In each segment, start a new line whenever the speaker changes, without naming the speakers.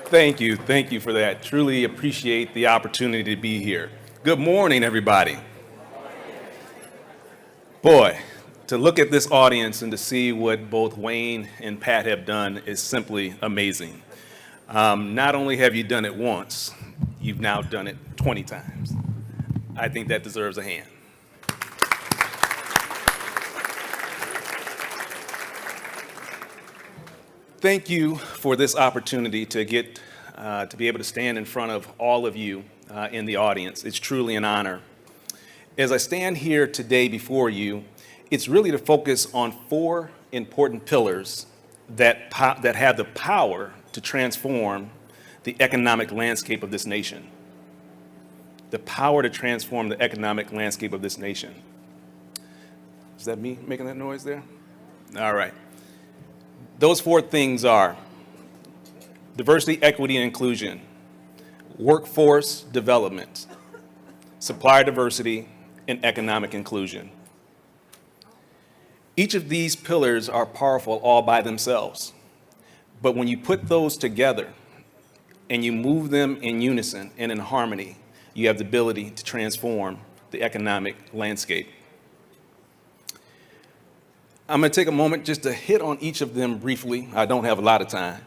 Thank you for that. Truly appreciate the opportunity to be here. Good morning, everybody. Boy, to look at this audience and to see what both Wayne and Pat have done is simply amazing. Not only have you done it once, you've now done it 20 times. I think that deserves a hand. Thank you for this opportunity to be able to stand in front of all of you in the audience. It's truly an honor. As I stand here today before you, it's really to focus on four important pillars that have the power to transform the economic landscape of this nation. The power to transform the economic landscape of this nation. Is that me making that noise there? All right. Those four things are diversity, equity, and inclusion, workforce development, supplier diversity, and economic inclusion. Each of these pillars are powerful all by themselves, but when you put those together and you move them in unison and in harmony, you have the ability to transform the economic landscape. I'm going to take a moment just to hit on each of them briefly. I don't have a lot of time.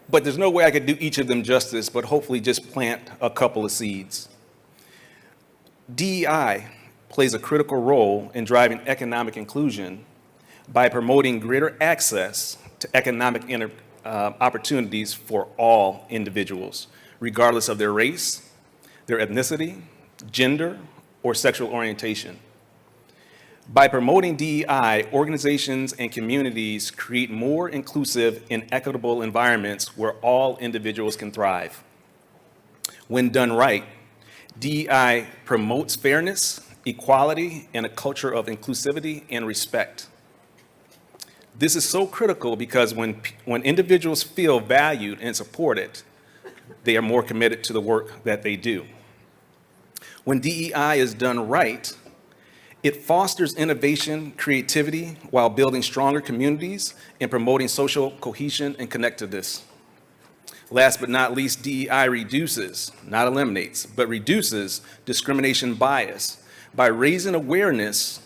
But there's no way I could do each of them justice, but hopefully just plant a couple of seeds. DEI plays a critical role in driving economic inclusion by promoting greater access to economic opportunities for all individuals, regardless of their race, their ethnicity, gender, or sexual orientation. By promoting DEI, organizations and communities create more inclusive and equitable environments where all individuals can thrive. When done right, DEI promotes fairness, equality, and a culture of inclusivity and respect. This is so critical because when individuals feel valued and supported, they are more committed to the work that they do. When DEI is done right, it fosters innovation, creativity, while building stronger communities and promoting social cohesion and connectedness. Last but not least, DEI reduces, not eliminates, but reduces discrimination bias by raising awareness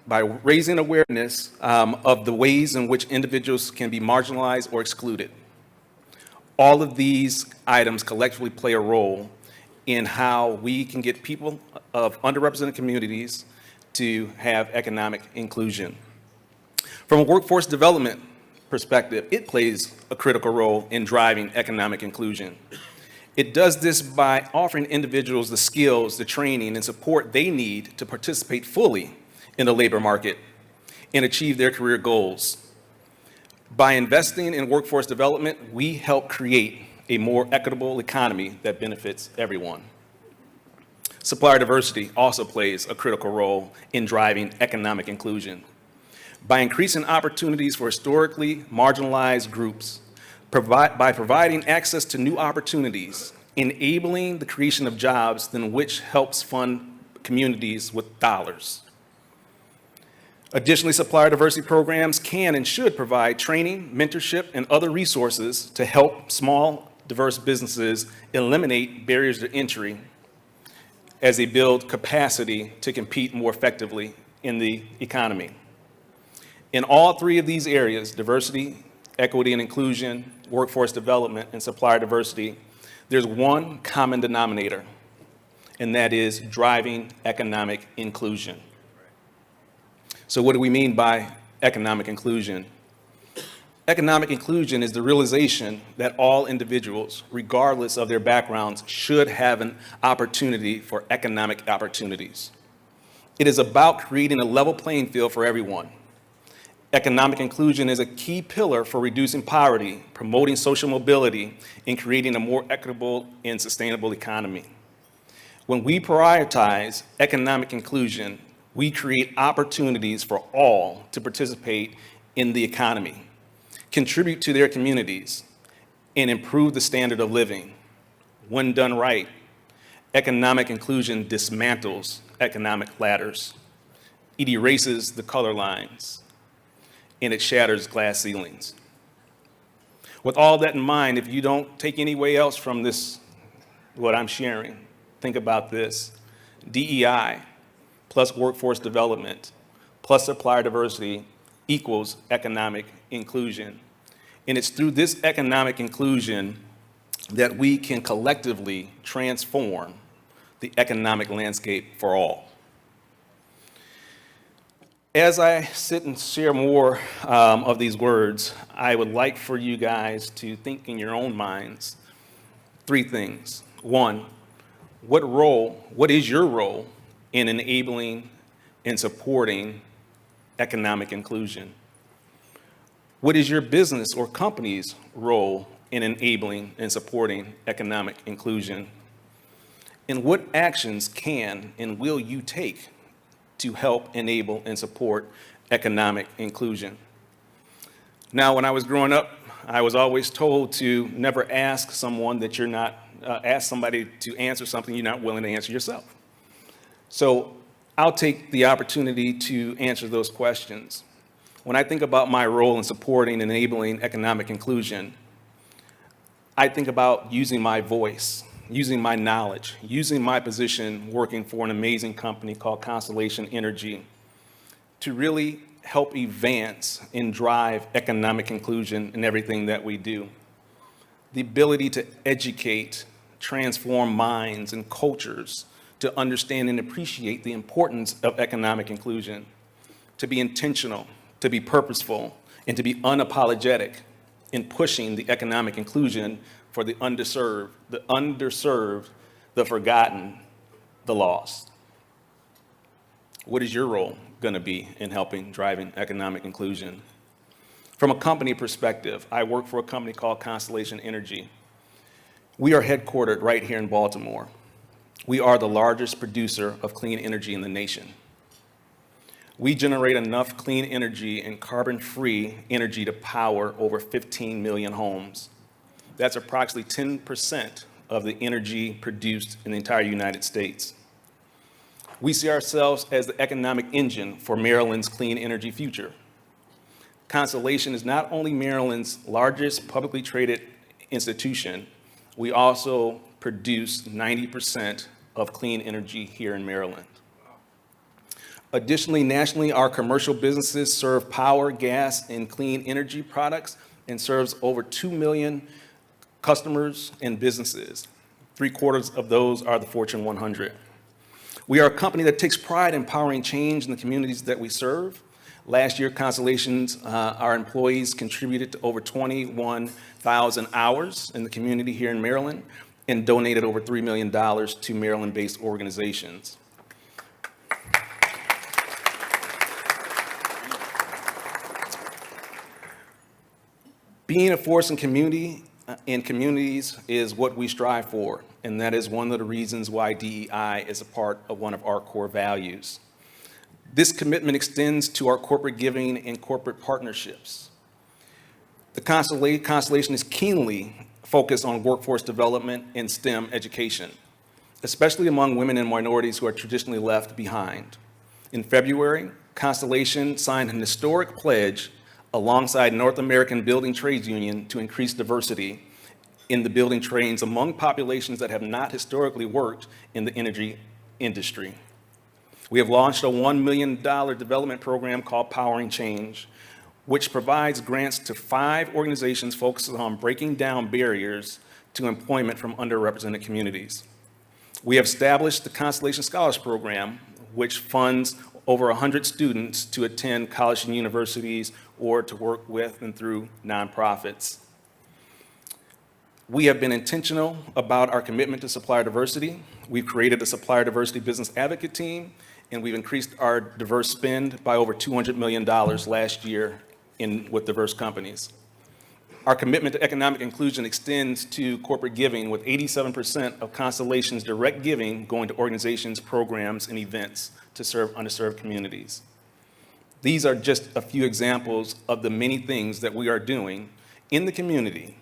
of the ways in which individuals can be marginalized or excluded. All of these items collectively play a role in how we can get people of underrepresented communities to have economic inclusion. From a workforce development perspective, it plays a critical role in driving economic inclusion. It does this by offering individuals the skills, the training, and support they need to participate fully in the labor market and achieve their career goals. By investing in workforce development, we help create a more equitable economy that benefits everyone. Supplier diversity also plays a critical role in driving economic inclusion. By increasing opportunities for historically marginalized groups, by providing access to new opportunities, enabling the creation of jobs, then which helps fund communities with dollars. Additionally, supplier diversity programs can and should provide training, mentorship, and other resources to help small, diverse businesses eliminate barriers to entry as they build capacity to compete more effectively in the economy. In all three of these areas, diversity, equity and inclusion, workforce development, and supplier diversity, there's one common denominator, and that is driving economic inclusion. So what do we mean by economic inclusion? Economic inclusion is the realization that all individuals, regardless of their backgrounds, should have an opportunity for economic opportunities. It is about creating a level playing field for everyone. Economic inclusion is a key pillar for reducing poverty, promoting social mobility, and creating a more equitable and sustainable economy. When we prioritize economic inclusion, we create opportunities for all to participate in the economy, contribute to their communities, and improve the standard of living. When done right, economic inclusion dismantles economic ladders. It erases the color lines, and it shatters glass ceilings. With all that in mind, if you don't take any way else from this, what I'm sharing, think about this. DEI plus workforce development plus supplier diversity equals economic inclusion. And it's through this economic inclusion that we can collectively transform the economic landscape for all. As I sit and share more of these words, I would like for you guys to think in your own minds three things. One, what is your role in enabling and supporting economic inclusion? What is your business or company's role in enabling and supporting economic inclusion? And what actions can and will you take to help enable and support economic inclusion? Now, when I was growing up, I was always told to never ask someone that you're not, ask somebody to answer something you're not willing to answer yourself. So I'll take the opportunity to answer those questions. When I think about my role in supporting and enabling economic inclusion, I think about using my voice, using my knowledge, using my position working for an amazing company called Constellation Energy to really help advance and drive economic inclusion in everything that we do. The ability to educate, transform minds and cultures to understand and appreciate the importance of economic inclusion, to be intentional, to be purposeful, and to be unapologetic in pushing the economic inclusion for the underserved, the forgotten, the lost. What is your role going to be in helping driving economic inclusion? From a company perspective, I work for a company called Constellation Energy. We are headquartered right here in Baltimore. We are the largest producer of clean energy in the nation. We generate enough clean energy and carbon-free energy to power over 15 million homes. That's approximately 10% of the energy produced in the entire United States. We see ourselves as the economic engine for Maryland's clean energy future. Constellation is not only Maryland's largest publicly traded institution, we also produce 90% of clean energy here in Maryland. Additionally, nationally, our commercial businesses serve power, gas, and clean energy products and serves over 2 million customers and businesses. 3/4 of those are the Fortune 100. We are a company that takes pride in powering change in the communities that we serve. Last year, Constellation's, our employees contributed to over 21,000 hours in the community here in Maryland and donated over $3 million to Maryland-based organizations. Being a force in communities is what we strive for, and that is one of the reasons why DEI is a part of one of our core values. This commitment extends to our corporate giving and corporate partnerships. The Constellation is keenly focused on workforce development and STEM education, especially among women and minorities who are traditionally left behind. In February, Constellation signed an historic pledge alongside North American Building Trades Union to increase diversity in the building trades among populations that have not historically worked in the energy industry. We have launched a $1 million development program called Powering Change, which provides grants to 5 organizations focused on breaking down barriers to employment from underrepresented communities. We have established the Constellation Scholars Program, which funds over 100 students to attend college and universities or to work with and through nonprofits. We have been intentional about our commitment to supplier diversity. We've created a supplier diversity business advocate team, and we've increased our diverse spend by over $200 million last year with diverse companies. Our commitment to economic inclusion extends to corporate giving, with 87% of Constellation's direct giving going to organizations, programs, and events to serve underserved communities. These are just a few examples of the many things that we are doing in the community.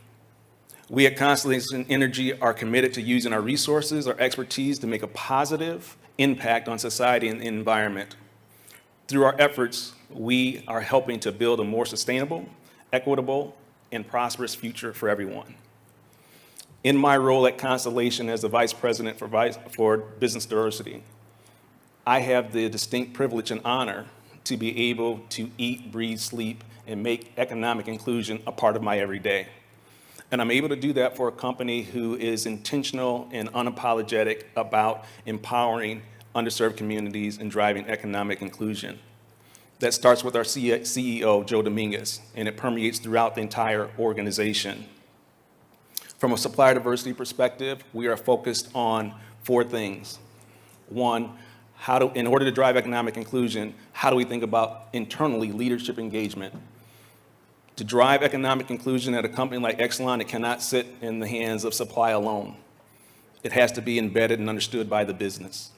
We at Constellation Energy are committed to using our resources, our expertise to make a positive impact on society and the environment. Through our efforts, we are helping to build a more sustainable, equitable, and prosperous future for everyone. In my role at Constellation as the Vice President for Business Diversity, I have the distinct privilege and honor to be able to eat, breathe, sleep, and make economic inclusion a part of my everyday. And I'm able to do that for a company who is intentional and unapologetic about empowering underserved communities and driving economic inclusion. That starts with our CEO, Joe Dominguez, and it permeates throughout the entire organization. From a supplier diversity perspective, we are focused on 4 things. 1, in order to drive economic inclusion, how do we think about internally leadership engagement? To drive economic inclusion at a company like Exelon, it cannot sit in the hands of supply alone. It has to be embedded and understood by the business.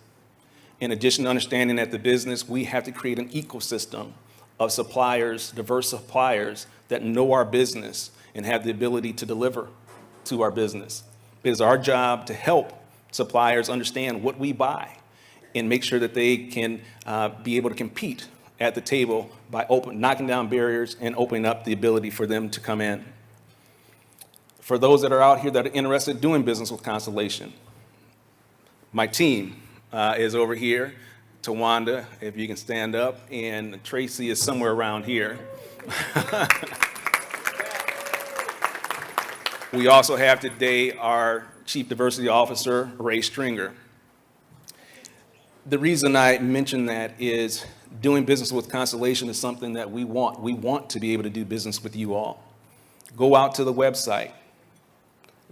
In addition to understanding that the business, we have to create an ecosystem of suppliers, diverse suppliers that know our business and have the ability to deliver to our business. It is our job to help suppliers understand what we buy and make sure that they can be able to compete at the table by knocking down barriers and opening up the ability for them to come in. For those that are out here that are interested in doing business with Constellation, my team is over here. Tawanda, if you can stand up, and Tracy is somewhere around here. We also have today our Chief Diversity Officer, Ray Stringer. The reason I mention that is doing business with Constellation is something that we want. We want to be able to do business with you all. Go out to the website,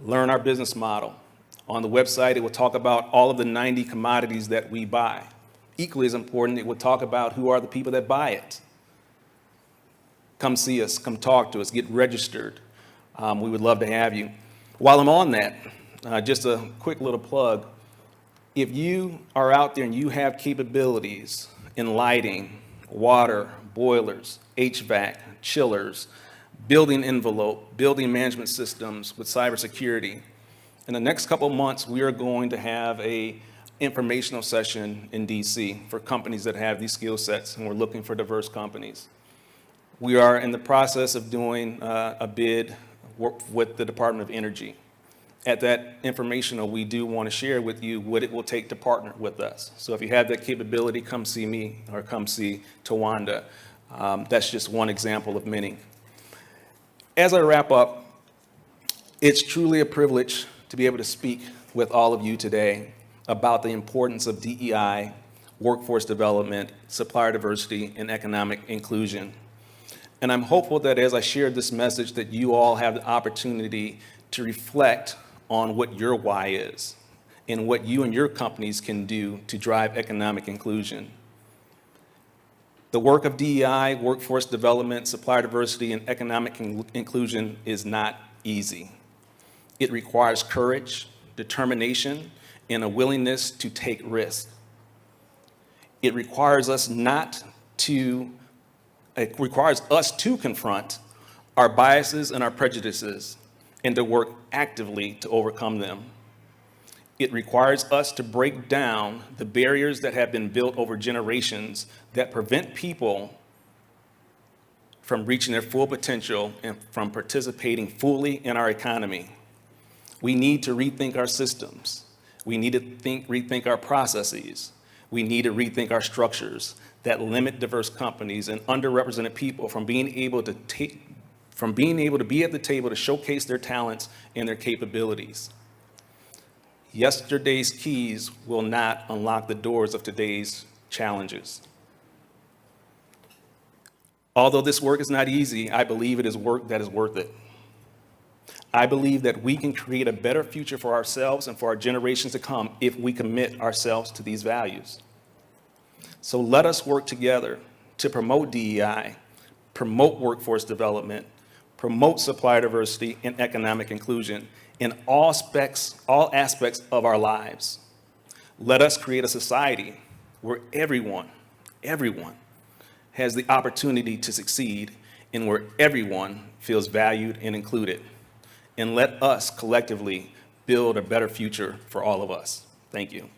learn our business model. On the website, it will talk about all of the 90 commodities that we buy. Equally as important, it will talk about who are the people that buy it. Come see us, come talk to us, get registered. We would love to have you. While I'm on that, just a quick little plug. If you are out there and you have capabilities in lighting, water, boilers, HVAC, chillers, building envelope, building management systems with cybersecurity, in the next couple of months, we are going to have an informational session in DC for companies that have these skill sets, and we're looking for diverse companies. We are in the process of doing a bid with the Department of Energy. At that informational, we do want to share with you what it will take to partner with us. So if you have that capability, come see me or come see Tawanda. That's just one example of many. As I wrap up, it's truly a privilege to be able to speak with all of you today about the importance of DEI, workforce development, supplier diversity, and economic inclusion. And I'm hopeful that as I share this message that you all have the opportunity to reflect on what your why is and what you and your companies can do to drive economic inclusion. The work of DEI, workforce development, supplier diversity, and economic inclusion is not easy. It requires courage, determination, and a willingness to take risks. It requires us to confront our biases and our prejudices and to work actively to overcome them. It requires us to break down the barriers that have been built over generations that prevent people from reaching their full potential and from participating fully in our economy. We need to rethink our systems. We need to rethink our processes. We need to rethink our structures that limit diverse companies and underrepresented people from being able to be at the table to showcase their talents and their capabilities. Yesterday's keys will not unlock the doors of today's challenges. Although this work is not easy, I believe it is work that is worth it. I believe that we can create a better future for ourselves and for our generations to come if we commit ourselves to these values. So let us work together to promote DEI, promote workforce development, promote supplier diversity and economic inclusion in all aspects of our lives. Let us create a society where everyone has the opportunity to succeed and where everyone feels valued and included. And let us collectively build a better future for all of us. Thank you.